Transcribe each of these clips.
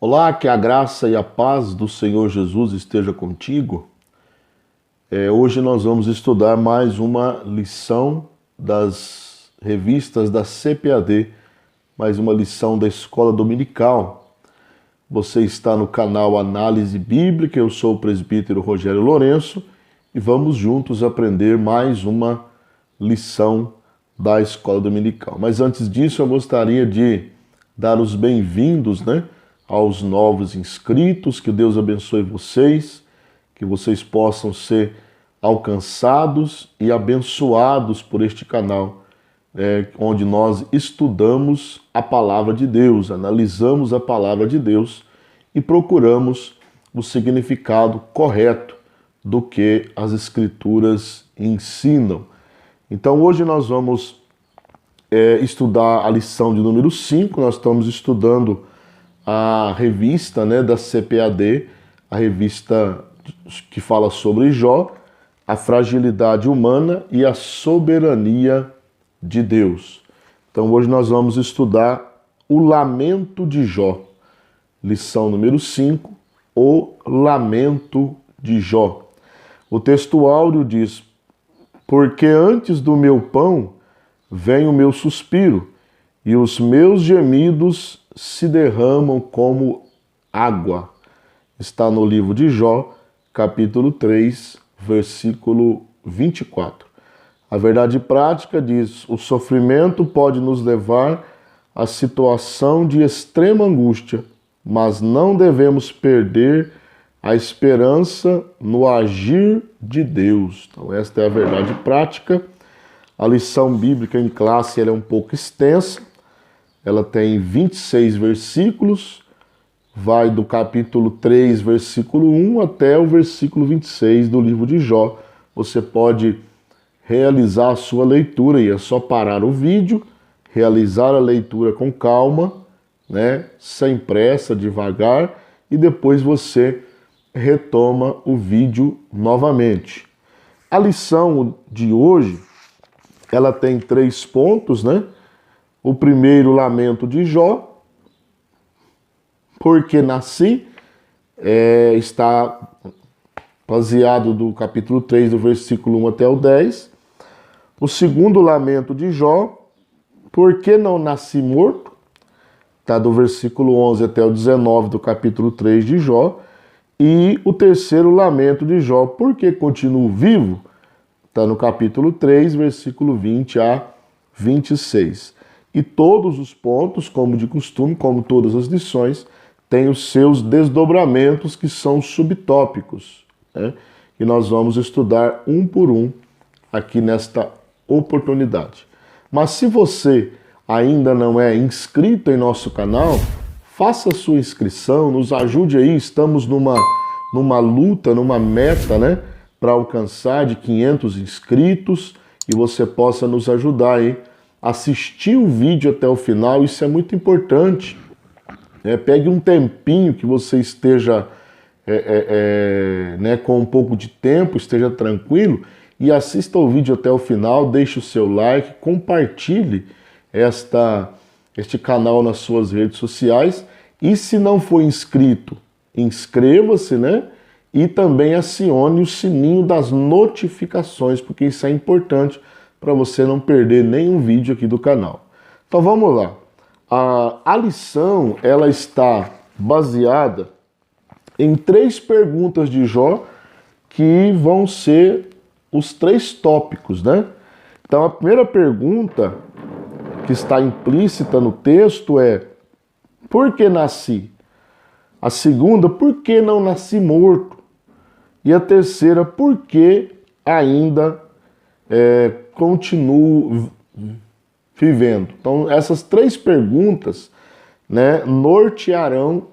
Olá, que a graça e a paz do Senhor Jesus esteja contigo. Hoje nós vamos estudar mais uma lição das revistas da CPAD, mais uma lição da Escola Dominical. Você está no canal Análise Bíblica, eu sou o presbítero Rogério Lourenço e vamos juntos aprender mais uma lição da Escola Dominical. Mas antes disso eu gostaria de dar os bem-vindos, aos novos inscritos, que Deus abençoe vocês, que vocês possam ser alcançados e abençoados por este canal, onde nós estudamos a palavra de Deus, analisamos a palavra de Deus e procuramos o significado correto do que as Escrituras ensinam. Então hoje nós vamos estudar a lição de número 5, nós estamos estudando a revista da CPAD, a revista que fala sobre Jó, a fragilidade humana e a soberania de Deus. Então hoje nós vamos estudar o lamento de Jó, lição número 5, o lamento de Jó. O texto áureo diz: porque antes do meu pão vem o meu suspiro, e os meus gemidos se derramam como água. Está no livro de Jó, capítulo 3, versículo 24. A verdade prática diz: o sofrimento pode nos levar à situação de extrema angústia, mas não devemos perder a esperança no agir de Deus. Então esta é a verdade prática. A lição bíblica em classe ela é um pouco extensa. Ela tem 26 versículos, vai do capítulo 3, versículo 1 até o versículo 26 do livro de Jó. Você pode realizar a sua leitura e é só parar o vídeo, realizar a leitura com calma, sem pressa, devagar, e depois você retoma o vídeo novamente. A lição de hoje, ela tem 3 pontos, O primeiro, lamento de Jó, porque nasci, está baseado do capítulo 3, do versículo 1 até o 10. O segundo, lamento de Jó, porque não nasci morto, está do versículo 11 até o 19 do capítulo 3 de Jó. E o terceiro, lamento de Jó, porque continuo vivo, está no capítulo 3, versículo 20 a 26. E todos os pontos, como de costume, como todas as lições, têm os seus desdobramentos, que são subtópicos, que nós vamos estudar um por um aqui nesta oportunidade. Mas se você ainda não é inscrito em nosso canal, faça a sua inscrição, nos ajude aí, estamos numa luta, numa meta, para alcançar de 500 inscritos, e você possa nos ajudar aí, assistir o vídeo até o final, isso é muito importante. Pegue um tempinho que você esteja com um pouco de tempo, esteja tranquilo, e assista o vídeo até o final, deixe o seu like, compartilhe este canal nas suas redes sociais, e se não for inscrito, inscreva-se, e também acione o sininho das notificações, porque isso é importante para você não perder nenhum vídeo aqui do canal. Então vamos lá. A lição ela está baseada em 3 perguntas de Jó, que vão ser os 3 tópicos, Então a primeira pergunta que está implícita no texto é: por que nasci? A segunda, por que não nasci morto? E a terceira, por que ainda continuo vivendo? Então essas 3 perguntas nortearão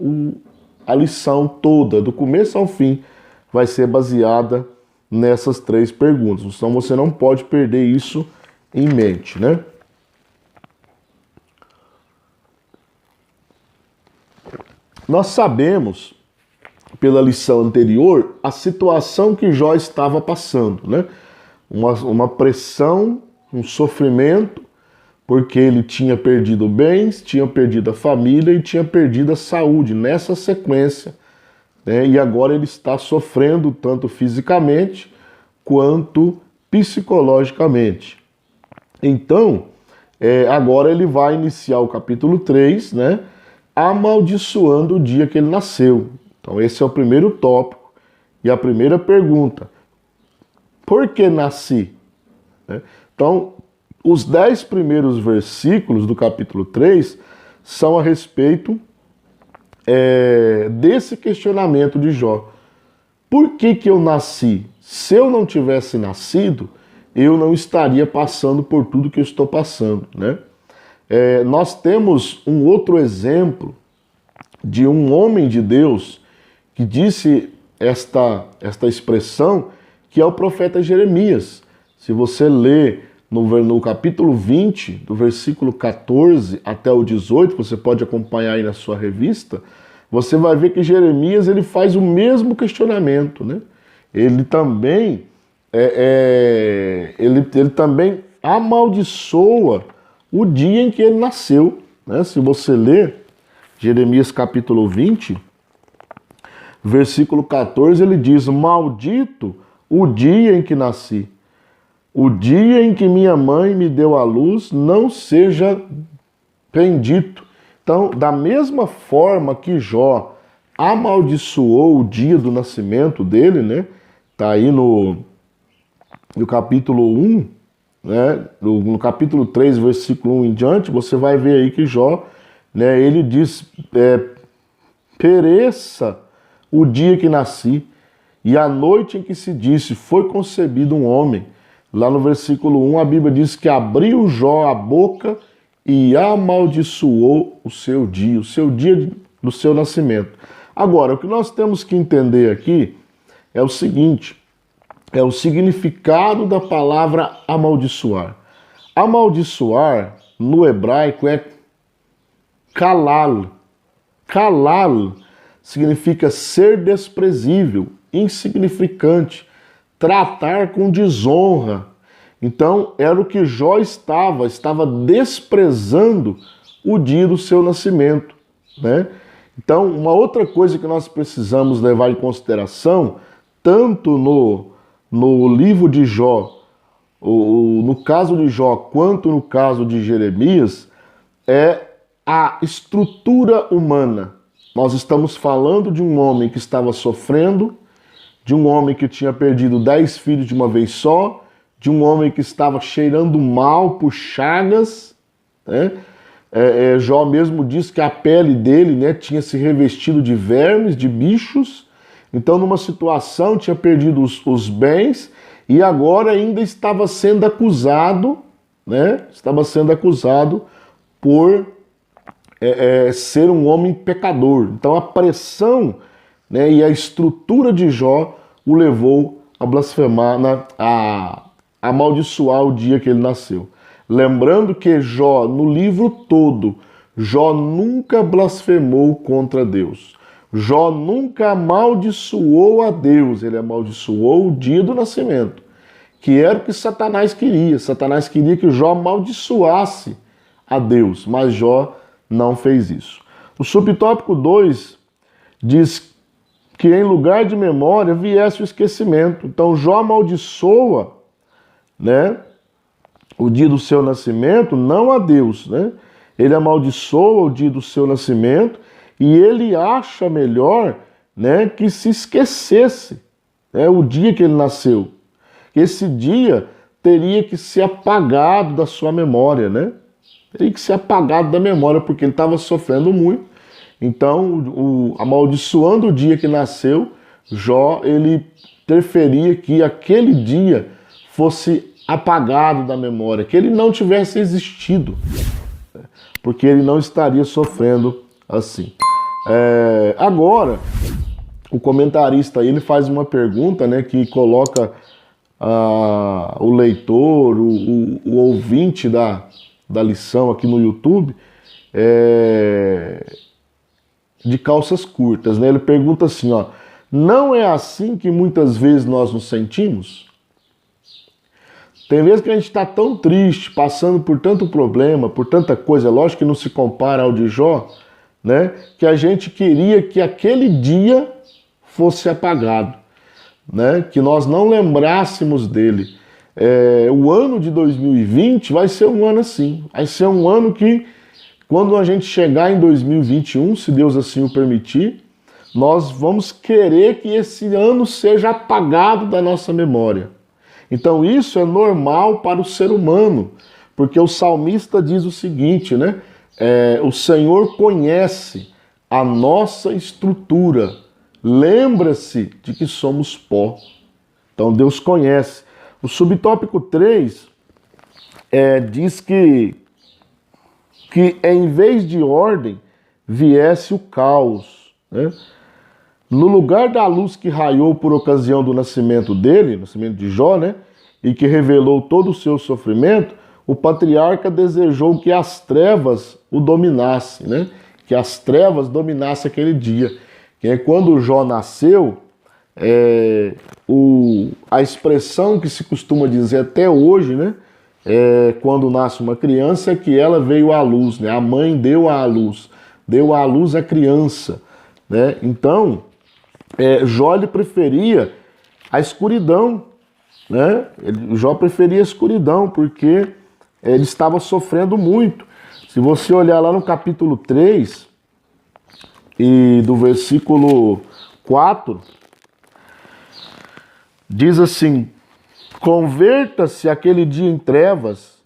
a lição toda, do começo ao fim, vai ser baseada nessas 3 perguntas. Então você não pode perder isso em mente, Nós sabemos, pela lição anterior, a situação que Jó estava passando, uma pressão, um sofrimento porque ele tinha perdido bens, tinha perdido a família e tinha perdido a saúde nessa sequência, né? E agora ele está sofrendo tanto fisicamente quanto psicologicamente. Então, agora ele vai iniciar o capítulo 3, né? Amaldiçoando o dia que ele nasceu. Então esse é o primeiro tópico e a primeira pergunta. Por que nasci? Então, os 10 primeiros versículos do capítulo 3 são a respeito desse questionamento de Jó. Por que eu nasci? Se eu não tivesse nascido, eu não estaria passando por tudo que eu estou passando, né? Nós temos um outro exemplo de um homem de Deus que disse esta expressão, que é o profeta Jeremias. Se você ler no capítulo 20, do versículo 14 até o 18, você pode acompanhar aí na sua revista, você vai ver que Jeremias ele faz o mesmo questionamento, né? Ele também, ele também amaldiçoa o dia em que ele nasceu, né? Se você ler Jeremias capítulo 20, versículo 14, ele diz: maldito o dia em que nasci, o dia em que minha mãe me deu à luz, não seja bendito. Então, da mesma forma que Jó amaldiçoou o dia do nascimento dele, né? Tá aí no capítulo 1, né? No capítulo 3, versículo 1 em diante, você vai ver aí que Jó, né, ele diz: pereça o dia que nasci e a noite em que se disse foi concebido um homem. Lá no versículo 1 a Bíblia diz que abriu Jó a boca e amaldiçoou o seu dia do seu nascimento. Agora, o que nós temos que entender aqui é o seguinte, é o significado da palavra amaldiçoar. Amaldiçoar, no hebraico, é kalal. Kalal significa ser desprezível, insignificante, tratar com desonra. Então, era o que Jó estava desprezando o dia do seu nascimento, né? Então, uma outra coisa que nós precisamos levar em consideração, tanto no livro de Jó, no caso de Jó, quanto no caso de Jeremias, é a estrutura humana. Nós estamos falando de um homem que estava sofrendo, de um homem que tinha perdido 10 filhos de uma vez só, de um homem que estava cheirando mal por chagas, né? Jó mesmo diz que a pele dele, né, tinha se revestido de vermes, de bichos. Então, numa situação, tinha perdido os bens e agora ainda estava sendo acusado, né? Estava sendo acusado por ser um homem pecador. Então, a pressão, né, e a estrutura de Jó o levou a blasfemar, a amaldiçoar o dia que ele nasceu. Lembrando que Jó, no livro todo, Jó nunca blasfemou contra Deus. Jó nunca amaldiçoou a Deus, ele amaldiçoou o dia do nascimento, que era o que Satanás queria. Satanás queria que Jó amaldiçoasse a Deus, mas Jó não fez isso. O subtópico 2 diz que em lugar de memória viesse o esquecimento. Então Jó amaldiçoa, né, o dia do seu nascimento, não a Deus, né? Ele amaldiçoa o dia do seu nascimento e ele acha melhor, né, que se esquecesse, né, o dia que ele nasceu. Esse dia teria que ser apagado da sua memória, né? Teria que ser apagado da memória porque ele estava sofrendo muito. Então, amaldiçoando o dia que nasceu, Jó, ele preferia que aquele dia fosse apagado da memória, que ele não tivesse existido, porque ele não estaria sofrendo assim. Agora, o comentarista aí, ele faz uma pergunta, né, que coloca o leitor, o ouvinte da lição aqui no YouTube, de calças curtas, né? Ele pergunta assim, ó: não é assim que muitas vezes nós nos sentimos? Tem vezes que a gente está tão triste, passando por tanto problema, por tanta coisa, lógico que não se compara ao de Jó, né? Que a gente queria que aquele dia fosse apagado, né? Que nós não lembrássemos dele. O ano de 2020 vai ser um ano assim, vai ser um ano que, quando a gente chegar em 2021, se Deus assim o permitir, nós vamos querer que esse ano seja apagado da nossa memória. Então isso é normal para o ser humano, porque o salmista diz o seguinte, né? O Senhor conhece a nossa estrutura, lembra-se de que somos pó. Então Deus conhece. O subtópico 3 diz que em vez de ordem viesse o caos, né? No lugar da luz que raiou por ocasião do nascimento dele, nascimento de Jó, né, e que revelou todo o seu sofrimento, o patriarca desejou que as trevas o dominassem, né, que as trevas dominassem aquele dia. Que quando Jó nasceu, a expressão que se costuma dizer até hoje, né, quando nasce uma criança, é que ela veio à luz, né, a mãe deu à luz a criança, né. Então Jó ele preferia a escuridão, né? Jó preferia a escuridão porque ele estava sofrendo muito. Se você olhar lá no capítulo 3 e do versículo 4, diz assim: converta-se aquele dia em trevas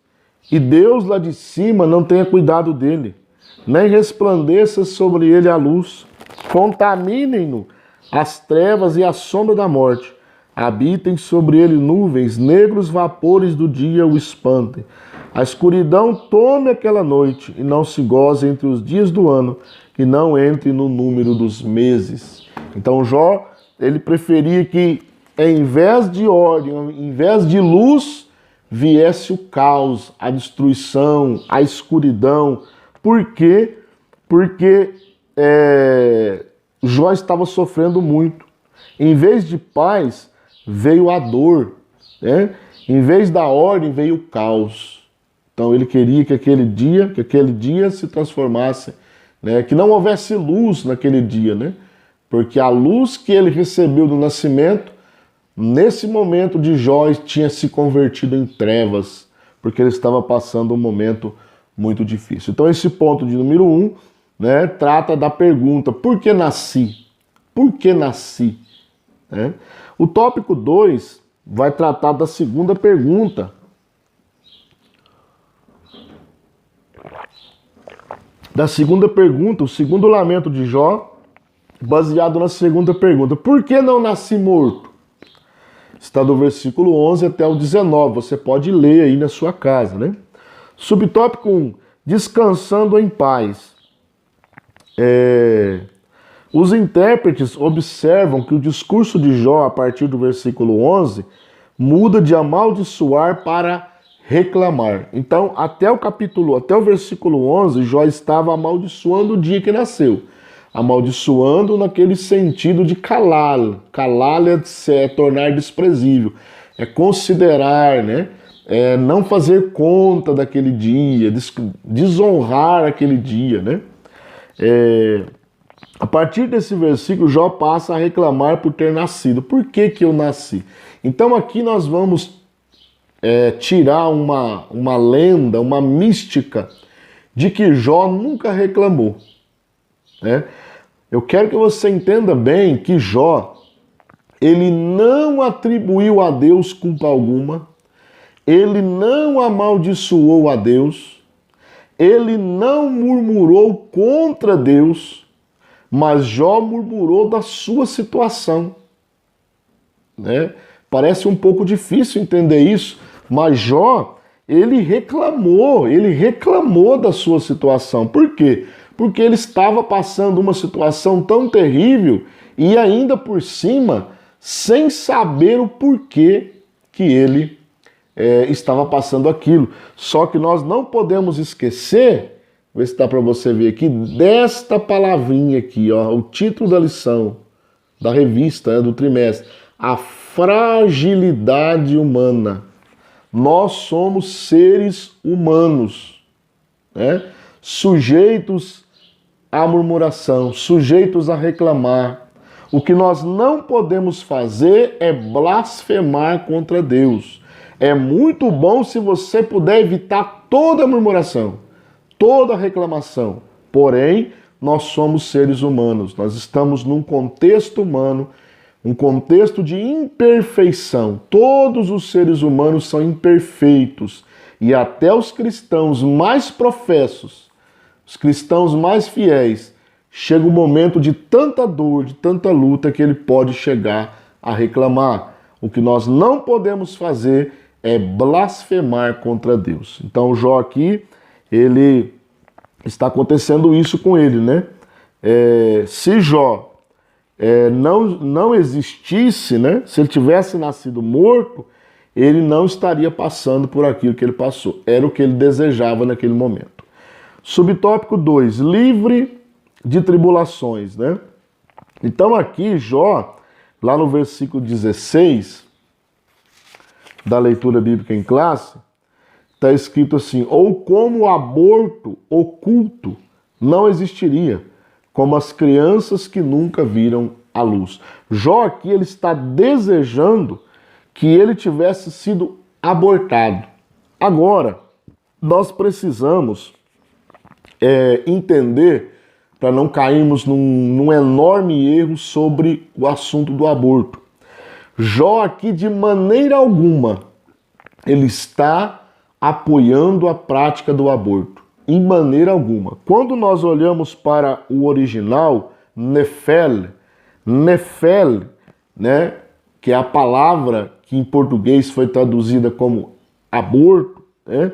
e Deus lá de cima não tenha cuidado dele, nem resplandeça sobre ele a luz, contaminem-no as trevas e a sombra da morte, habitem sobre ele nuvens, negros vapores do dia o espantem. A escuridão tome aquela noite e não se goze entre os dias do ano e não entre no número dos meses. Então Jó, ele preferia que em vez de ordem, em vez de luz, viesse o caos, a destruição, a escuridão. Por quê? Porque Jó estava sofrendo muito. Em vez de paz, veio a dor, né? Em vez da ordem, veio o caos. Então ele queria que aquele dia se transformasse, né? Que não houvesse luz naquele dia, né? Porque a luz que ele recebeu do nascimento, nesse momento de Jó, tinha se convertido em trevas, porque ele estava passando um momento muito difícil. Então esse ponto de número 1, né, trata da pergunta: por que nasci? Por que nasci? Né? O tópico 2 vai tratar da segunda pergunta. Da segunda pergunta, o segundo lamento de Jó, baseado na segunda pergunta: por que não nasci morto? Está do versículo 11 até o 19, você pode ler aí na sua casa, né? Subtópico 1, descansando em paz. Os intérpretes observam que o discurso de Jó, a partir do versículo 11, muda de amaldiçoar para reclamar. Então, até o versículo 11, Jó estava amaldiçoando o dia que nasceu. Amaldiçoando naquele sentido de calá-lo. Calá-lo é tornar desprezível, é considerar, né? Não fazer conta daquele dia, desonrar aquele dia, né? A partir desse versículo, Jó passa a reclamar por ter nascido. Por que que eu nasci? Então aqui nós vamos tirar uma lenda, uma mística de que Jó nunca reclamou, né? Eu quero que você entenda bem que Jó, ele não atribuiu a Deus culpa alguma, ele não amaldiçoou a Deus, ele não murmurou contra Deus, mas Jó murmurou da sua situação, né? Parece um pouco difícil entender isso, mas Jó, ele reclamou da sua situação. Por quê? Porque ele estava passando uma situação tão terrível e ainda por cima, sem saber o porquê que ele estava passando aquilo. Só que nós não podemos esquecer, vê se dá para você ver aqui, desta palavrinha aqui, ó, o título da lição, da revista, do trimestre: a fragilidade humana. Nós somos seres humanos, né? Sujeitos à murmuração, sujeitos a reclamar. O que nós não podemos fazer é blasfemar contra Deus. É muito bom se você puder evitar toda murmuração, toda reclamação. Porém, nós somos seres humanos, nós estamos num contexto humano, um contexto de imperfeição. Todos os seres humanos são imperfeitos e até os cristãos mais professos, os cristãos mais fiéis, chega um momento de tanta dor, de tanta luta que ele pode chegar a reclamar. O que nós não podemos fazer é blasfemar contra Deus. Então Jó aqui, ele está acontecendo isso com ele, né? Se Jó não existisse, né? Se ele tivesse nascido morto, ele não estaria passando por aquilo que ele passou. Era o que ele desejava naquele momento. Subtópico 2, livre de tribulações, né? Então aqui Jó, lá no versículo 16 da leitura bíblica em classe, está escrito assim: ou como o aborto oculto não existiria, como as crianças que nunca viram a luz. Jó aqui, ele está desejando que ele tivesse sido abortado. Agora, nós precisamos entender, para não cairmos num enorme erro sobre o assunto do aborto. Jó aqui, de maneira alguma, ele está apoiando a prática do aborto. Em maneira alguma. Quando nós olhamos para o original, Nefel, né, que é a palavra que em português foi traduzida como aborto, né,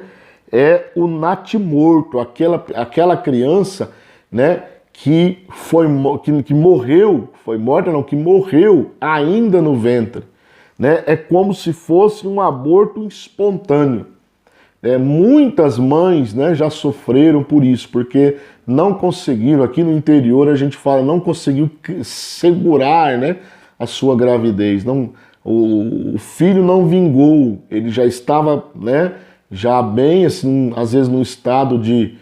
é o natimorto, aquela criança, né, que morreu, foi morta não, que morreu ainda no ventre, né? É como se fosse um aborto espontâneo. Muitas mães, né, já sofreram por isso, porque não conseguiram, aqui no interior a gente fala, não conseguiu segurar, né, a sua gravidez. O filho não vingou, ele já estava, né, já bem, assim, às vezes num estado de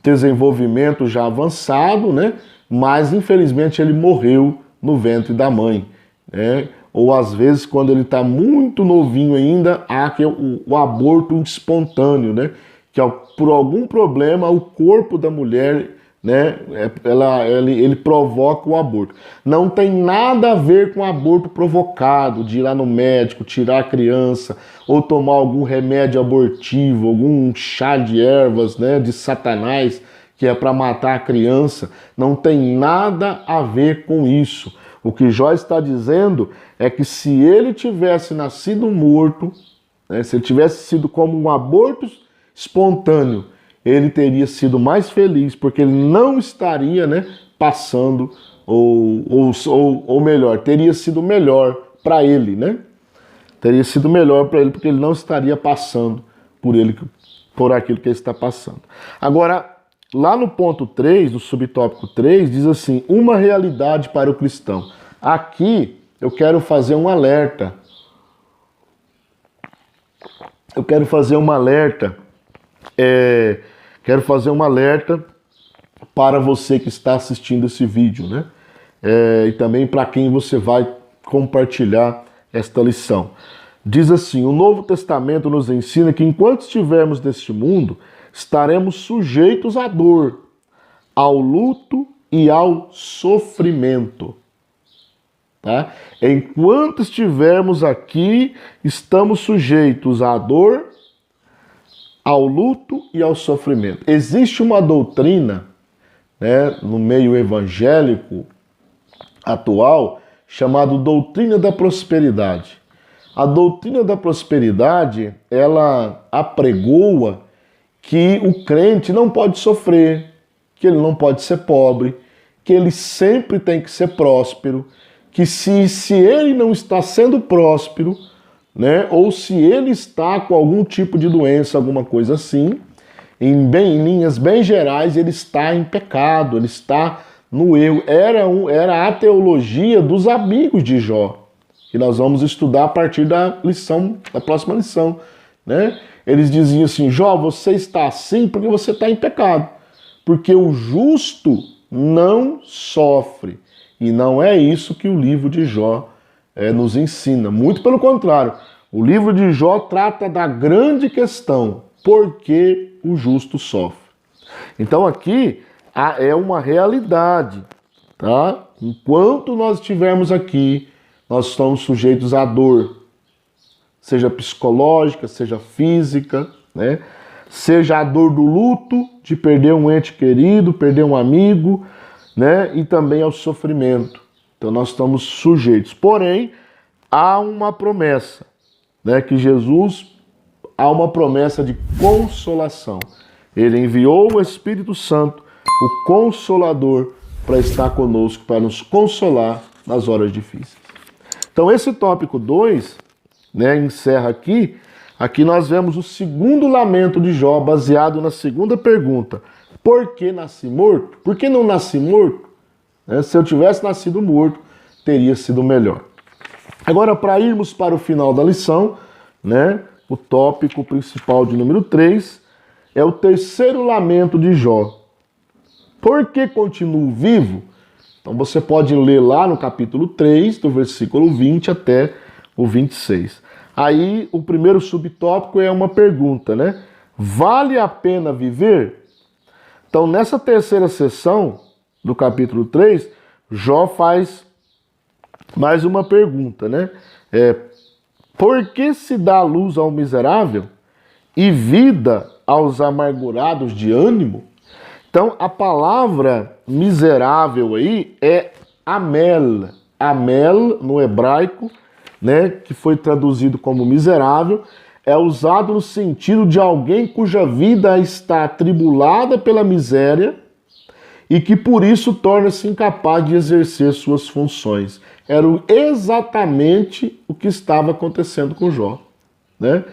desenvolvimento já avançado, né, mas infelizmente ele morreu no ventre da mãe, né? Ou às vezes, quando ele está muito novinho ainda, há o aborto espontâneo, né? Que por algum problema o corpo da mulher, né, ele provoca o aborto. Não tem nada a ver com aborto provocado, de ir lá no médico, tirar a criança, ou tomar algum remédio abortivo, algum chá de ervas, né, de Satanás, que é para matar a criança. Não tem nada a ver com isso. O que Jó está dizendo é que se ele tivesse nascido morto, né, se ele tivesse sido como um aborto espontâneo, ele teria sido mais feliz, porque ele não estaria, né, passando, ou melhor, teria sido melhor para ele, né? Teria sido melhor para ele, porque ele não estaria passando por aquilo que ele está passando. Agora, lá no ponto 3, do subtópico 3, diz assim: uma realidade para o cristão. Aqui eu quero fazer um alerta. Eu quero fazer um alerta. Quero fazer um alerta para você que está assistindo esse vídeo, né? E também para quem você vai compartilhar esta lição. Diz assim: o Novo Testamento nos ensina que enquanto estivermos neste mundo, estaremos sujeitos à dor, ao luto e ao sofrimento. Tá? Enquanto estivermos aqui, estamos sujeitos à dor, ao luto e ao sofrimento. Existe uma doutrina, né, no meio evangélico atual, chamada doutrina da prosperidade. A doutrina da prosperidade, ela apregoa que o crente não pode sofrer, que ele não pode ser pobre, que ele sempre tem que ser próspero, que se ele não está sendo próspero, né, ou se ele está com algum tipo de doença, alguma coisa assim, em linhas bem gerais, ele está em pecado, ele está no erro. Era a teologia dos amigos de Jó. que nós vamos estudar a partir da próxima lição, né? Eles diziam assim: Jó, você está assim porque você está em pecado, porque o justo não sofre. E não é isso que o livro de Jó nos ensina. Muito pelo contrário, o livro de Jó trata da grande questão: por que o justo sofre? Então aqui é uma realidade, tá? Enquanto nós estivermos aqui, nós estamos sujeitos à dor, seja psicológica, seja física, né? Seja a dor do luto, de perder um ente querido, perder um amigo, né? E também ao sofrimento. Então nós estamos sujeitos. Porém, há uma promessa, né? Que Jesus, há uma promessa de consolação. Ele enviou o Espírito Santo, o Consolador, para estar conosco, para nos consolar nas horas difíceis. Então esse tópico 2, né, encerra aqui. Aqui nós vemos o segundo lamento de Jó, baseado na segunda pergunta: por que nasci morto? Por que não nasci morto? Se eu tivesse nascido morto, teria sido melhor. Agora, para irmos para o final da lição, né, o tópico principal de número 3 é o terceiro lamento de Jó. Por que continuo vivo? Então você pode ler lá no capítulo 3, do versículo 20 até o 26. Aí o primeiro subtópico é uma pergunta, né? Vale a pena viver? Então nessa terceira sessão do capítulo 3, Jó faz mais uma pergunta, né? Por que se dá luz ao miserável e vida aos amargurados de ânimo? Então a palavra miserável aí é amel. Amel no hebraico, né, que foi traduzido como miserável, é usado no sentido de alguém cuja vida está atribulada pela miséria e que por isso torna-se incapaz de exercer suas funções. Era exatamente o que estava acontecendo com Jó, né?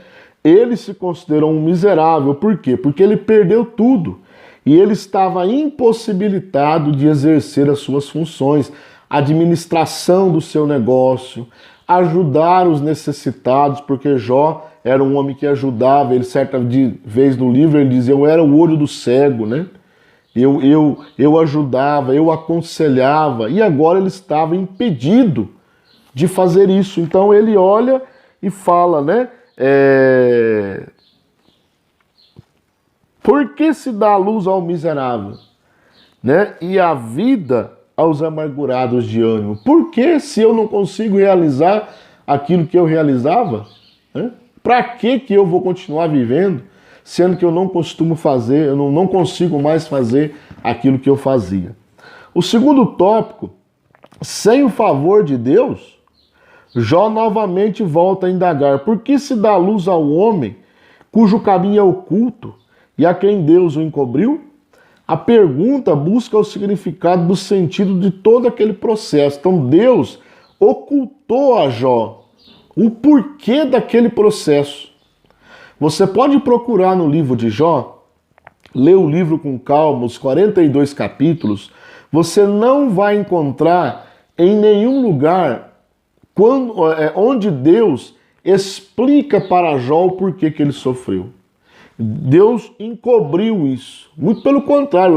Ele se considerou um miserável, por quê? Porque ele perdeu tudo e ele estava impossibilitado de exercer as suas funções, a administração do seu negócio, ajudar os necessitados, porque Jó era um homem que ajudava. Ele, certa vez no livro, ele dizia: eu era o olho do cego, né? Eu ajudava, eu aconselhava, e agora ele estava impedido de fazer isso. Então ele olha e fala, né? Por que se dá luz ao miserável, né? E a vida aos amargurados de ânimo? Por que, se eu não consigo realizar aquilo que eu realizava, né? Para que eu vou continuar vivendo, sendo que eu não costumo fazer, eu não consigo mais fazer aquilo que eu fazia? O segundo tópico: sem o favor de Deus, Jó novamente volta a indagar: por que se dá luz ao homem cujo caminho é oculto e a quem Deus o encobriu? A pergunta busca o significado do sentido de todo aquele processo. Então Deus ocultou a Jó o porquê daquele processo. Você pode procurar no livro de Jó, ler o livro com calma, os 42 capítulos, você não vai encontrar em nenhum lugar onde Deus explica para Jó o porquê que ele sofreu. Deus encobriu isso. Muito pelo contrário,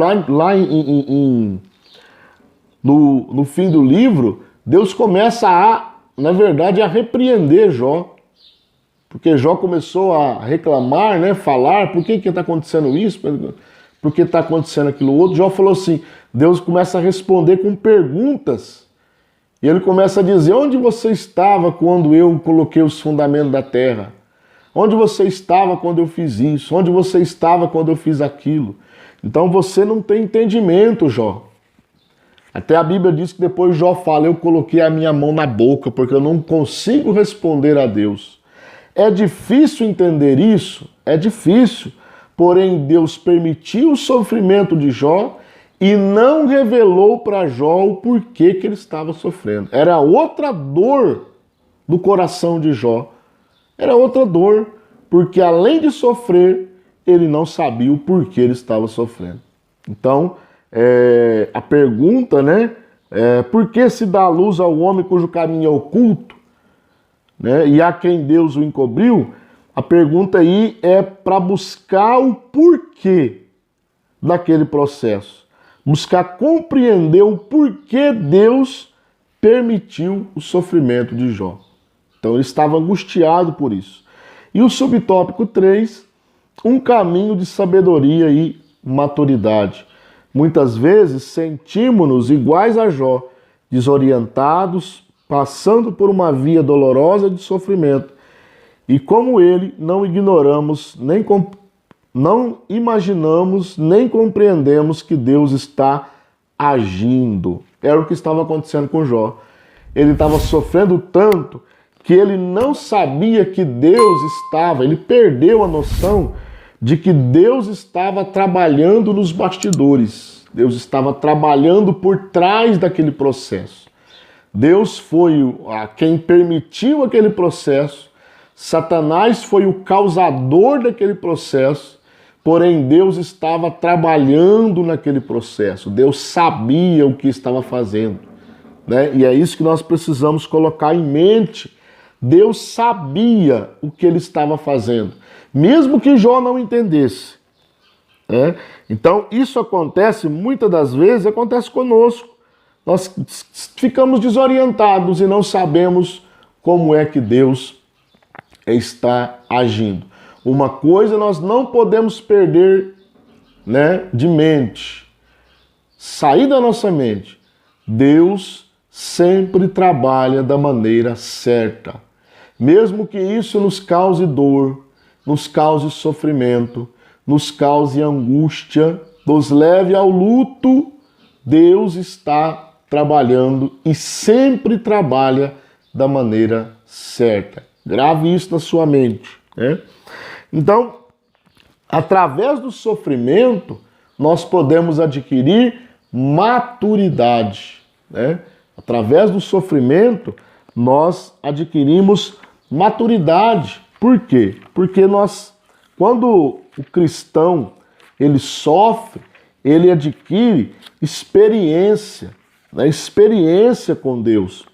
no fim do livro, Deus começa na verdade, a repreender Jó. Porque Jó começou a reclamar, né, falar: por que está acontecendo isso? Por que está acontecendo aquilo outro? Jó falou assim, Deus começa a responder com perguntas. E ele começa a dizer: onde você estava quando eu coloquei os fundamentos da terra? Onde você estava quando eu fiz isso? Onde você estava quando eu fiz aquilo? Então você não tem entendimento, Jó. Até a Bíblia diz que depois Jó fala: eu coloquei a minha mão na boca porque eu não consigo responder a Deus. É difícil entender isso? É difícil. Porém, Deus permitiu o sofrimento de Jó e não revelou para Jó o porquê que ele estava sofrendo. Era outra dor do coração de Jó. Era outra dor, porque além de sofrer, ele não sabia o porquê ele estava sofrendo. Então, a pergunta, né? Por que se dá luz ao homem cujo caminho é oculto né, e a quem Deus o encobriu, a pergunta aí é para buscar o porquê daquele processo. Buscar compreender o porquê Deus permitiu o sofrimento de Jó. Então ele estava angustiado por isso. E o subtópico 3, um caminho de sabedoria e maturidade. Muitas vezes sentimos-nos iguais a Jó, desorientados, passando por uma via dolorosa de sofrimento. E como ele, não ignoramos, não imaginamos, nem compreendemos que Deus está agindo. Era o que estava acontecendo com Jó. Ele estava sofrendo tanto que ele não sabia que Deus estava, ele perdeu a noção de que Deus estava trabalhando nos bastidores. Deus estava trabalhando por trás daquele processo. Deus foi quem permitiu aquele processo. Satanás foi o causador daquele processo. Porém, Deus estava trabalhando naquele processo. Deus sabia o que estava fazendo, né? E é isso que nós precisamos colocar em mente. Deus sabia o que ele estava fazendo, mesmo que Jó não entendesse, né? Então, isso acontece, muitas das vezes, acontece conosco. Nós ficamos desorientados e não sabemos como é que Deus está agindo. Uma coisa nós não podemos perder, né, de mente, sair da nossa mente. Deus sempre trabalha da maneira certa. Mesmo que isso nos cause dor, nos cause sofrimento, nos cause angústia, nos leve ao luto, Deus está trabalhando e sempre trabalha da maneira certa. Grave isso na sua mente, né? Então, através do sofrimento, nós podemos adquirir maturidade, né? Através do sofrimento, nós adquirimos maturidade. Por quê? Porque quando o cristão ele sofre, ele adquire experiência, né? Experiência com Deus.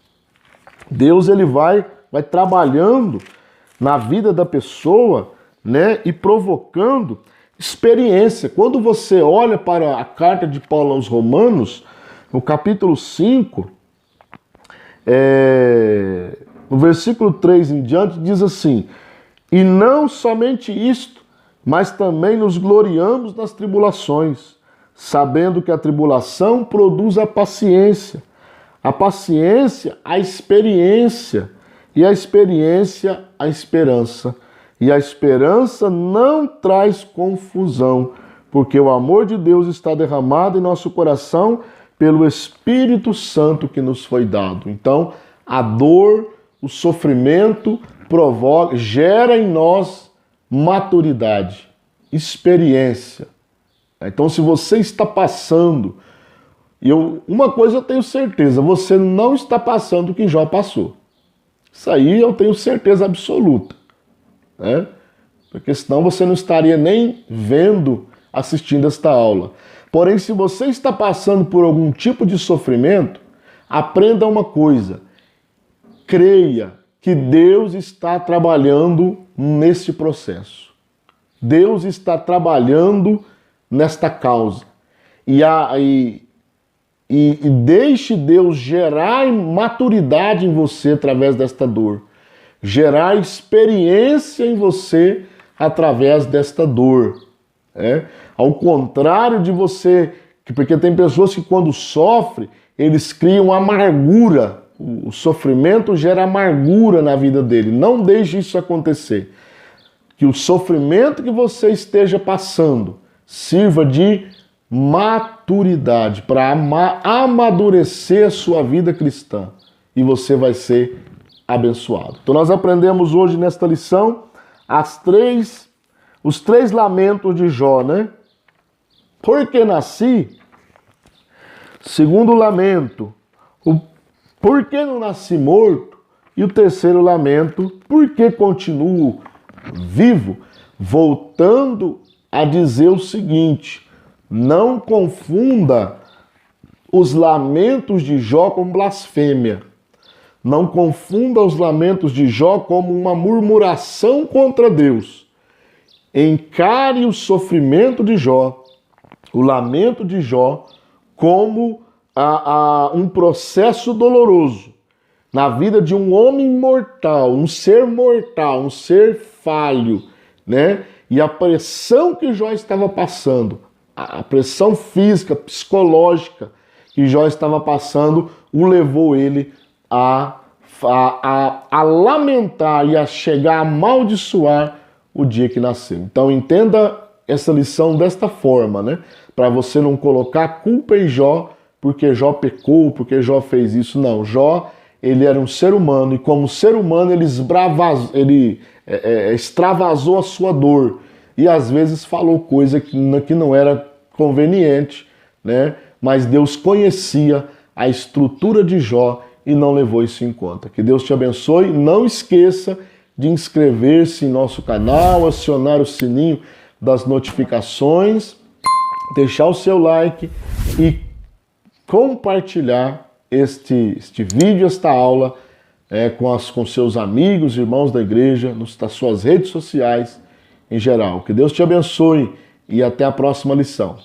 Deus ele vai trabalhando na vida da pessoa, né? E provocando experiência. Quando você olha para a carta de Paulo aos Romanos, no capítulo 5, no versículo 3 em diante, diz assim: e não somente isto, mas também nos gloriamos nas tribulações, sabendo que a tribulação produz a paciência, a experiência, e a experiência, a esperança. E a esperança não traz confusão, porque o amor de Deus está derramado em nosso coração pelo Espírito Santo que nos foi dado. Então, a dor, o sofrimento gera em nós maturidade, experiência. Então, se você está passando, uma coisa eu tenho certeza, você não está passando o que Jó passou. Isso aí eu tenho certeza absoluta, né? Porque senão você não estaria nem assistindo esta aula. Porém, se você está passando por algum tipo de sofrimento, aprenda uma coisa: creia que Deus está trabalhando nesse processo. Deus está trabalhando nesta causa. E deixe Deus gerar maturidade em você através desta dor. Gerar experiência em você através desta dor. Ao contrário de você, porque tem pessoas que quando sofrem, eles criam amargura. O sofrimento gera amargura na vida dele. Não deixe isso acontecer. Que o sofrimento que você esteja passando sirva de maturidade para amadurecer a sua vida cristã. E você vai ser abençoado. Então nós aprendemos hoje nesta lição os três lamentos de Jó, né? Porque nasci, segundo lamento, por que não nasci morto? E o terceiro lamento, por que continuo vivo? Voltando a dizer o seguinte: não confunda os lamentos de Jó com blasfêmia. Não confunda os lamentos de Jó como uma murmuração contra Deus. Encare o sofrimento de Jó, o lamento de Jó, como um processo doloroso na vida de um homem mortal, um ser falho, né? E a pressão que Jó estava passando, a pressão física, psicológica que Jó estava passando, o levou ele a lamentar e a chegar a amaldiçoar o dia que nasceu. Então entenda essa lição desta forma, né? Para você não colocar culpa em Jó, porque Jó pecou, porque Jó fez isso. Não, Jó, ele era um ser humano, e como ser humano ele extravasou a sua dor, e às vezes falou coisa que não era conveniente, né? Mas Deus conhecia a estrutura de Jó e não levou isso em conta. Que Deus te abençoe. Não esqueça de inscrever-se em nosso canal, acionar o sininho das notificações, deixar o seu like e compartilhar este vídeo, esta aula com seus amigos, irmãos da igreja, nas suas redes sociais em geral. Que Deus te abençoe e até a próxima lição.